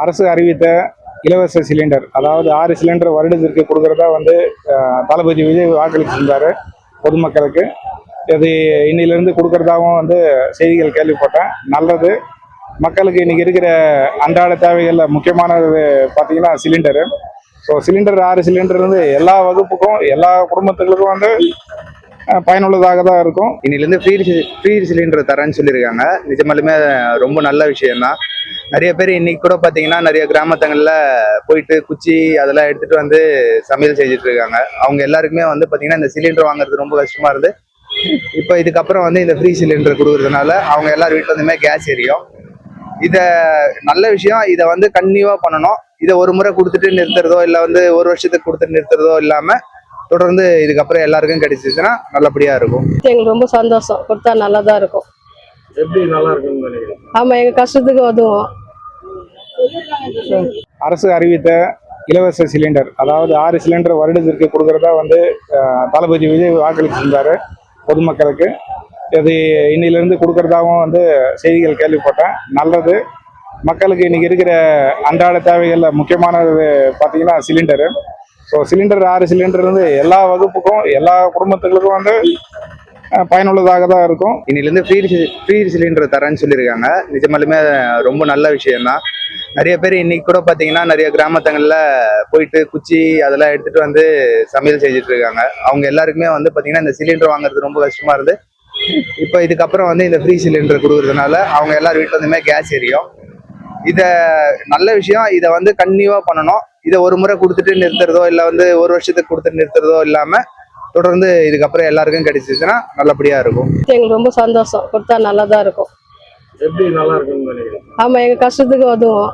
அரசு அறிவித்த இலவச சிலிண்டர், அதாவது 6 சிலிண்டர் வருடத்திற்கு கொடுக்கறதா தளபதி விஜய் வாக்களிச்சிருந்தாரு பொதுமக்களுக்கு. இது இன்னிலிருந்து கொடுக்கறதாவும் செய்திகள் கேள்விப்பட்டேன். நல்லது. மக்களுக்கு இன்னைக்கு இருக்கிற அன்றாட தேவைகளில் முக்கியமானது பார்த்தீங்கன்னா சிலிண்டரு. ஸோ சிலிண்டர் 6 சிலிண்டர் எல்லா வகுப்புக்கும் எல்லா குடும்பத்துகளுக்கும் பயனுள்ளதாக தான் இருக்கும். இன்னிலேருந்து ஃப்ரீ சிலிண்டர் தரேன்னு சொல்லியிருக்காங்க. நிஜமாலுமே ரொம்ப நல்ல விஷயம்தான். நிறைய பேர் இன்னைக்கு கூட பார்த்தீங்கன்னா நிறைய கிராமத்தங்களில் போயிட்டு குச்சி அதெல்லாம் எடுத்துட்டு சமையல் செஞ்சுட்டு இருக்காங்க. அவங்க எல்லாருக்குமே பார்த்தீங்கன்னா இந்த சிலிண்டர் வாங்குறது ரொம்ப கஷ்டமா இருந்து, இப்போ இதுக்கப்புறம் இந்த ஃப்ரீ சிலிண்டர் கொடுக்கறதுனால அவங்க எல்லார் வீட்டில் கேஸ் எரியும். இதை நல்ல விஷயம். இதை கன்டினியூவா பண்ணணும். இதை ஒரு முறை கொடுத்துட்டு நிறுத்துறதோ இல்லை ஒரு வருஷத்துக்கு கொடுத்துட்டு நிறுத்துறதோ இல்லாமல் தொடர்ந்து இதுக்கப்புறம் எல்லாருக்கும் கிடைச்சிச்சுன்னா நல்லபடியா இருக்கும். எங்களுக்கு ரொம்ப சந்தோஷம். கொடுத்தா நல்லா தான் இருக்கும். எப்படி நல்லா இருக்கும்னு நினைக்கிறேன்? ஆமா, எங்க கஷ்டத்துக்கு உதவும். அரசு அறிவித்த இலவச சிலிண்டர், அதாவது 6 சிலிண்டர் வருடத்திற்கு கொடுக்கறதா தளபதி விஜய் வாக்களிச்சிருந்தாரு பொதுமக்களுக்கு. இது இன்னிலிருந்து கொடுக்கறதாவும் செய்திகள் கேள்விப்பட்டேன். நல்லது. மக்களுக்கு இன்னைக்கு இருக்கிற அன்றாட தேவைகளில் முக்கியமானது பார்த்தீங்கன்னா சிலிண்டரு. ஸோ சிலிண்டர் 6 சிலிண்டர் எல்லா வகுப்புக்கும் எல்லா குடும்பத்துகளுக்கும் பயனுள்ளதாக தான் இருக்கும். இன்னிலேருந்து ஃப்ரீ சிலிண்டர் தரேன்னு சொல்லியிருக்காங்க. நிஜமாலுமே ரொம்ப நல்ல விஷயம்தான். நிறைய பேர் இன்னைக்கு கூட பார்த்தீங்கன்னா நிறைய கிராமத்தங்களில் போயிட்டு குச்சி அதெல்லாம் எடுத்துட்டு சமையல் செஞ்சுட்டு இருக்காங்க. அவங்க எல்லாருக்குமே பார்த்தீங்கன்னா இந்த சிலிண்டர் வாங்குறது ரொம்ப கஷ்டமா இருந்து, இப்போ இதுக்கப்புறம் இந்த ஃப்ரீ சிலிண்டர் கொடுக்கறதுனால அவங்க எல்லார் வீட்டில் கேஸ் எரியும். இதை நல்ல விஷயம். இதை கன்டினியூவா பண்ணணும். இதை ஒரு முறை கொடுத்துட்டு நிறுத்துறதோ இல்லை ஒரு வருஷத்துக்கு கொடுத்துட்டு நிறுத்துறதோ இல்லாமல் தொடர்ந்து இதுக்கப்புறம் எல்லாருக்கும் கிடைச்சிச்சுன்னா நல்லபடியா இருக்கும். எங்களுக்கு ரொம்ப சந்தோஷம். கொடுத்தா நல்லா தான் இருக்கும். எப்படி நல்லா இருக்கும்னு நினைக்கிறேன்? ஆமா, எங்க கஷ்டத்துக்கு உதவும்.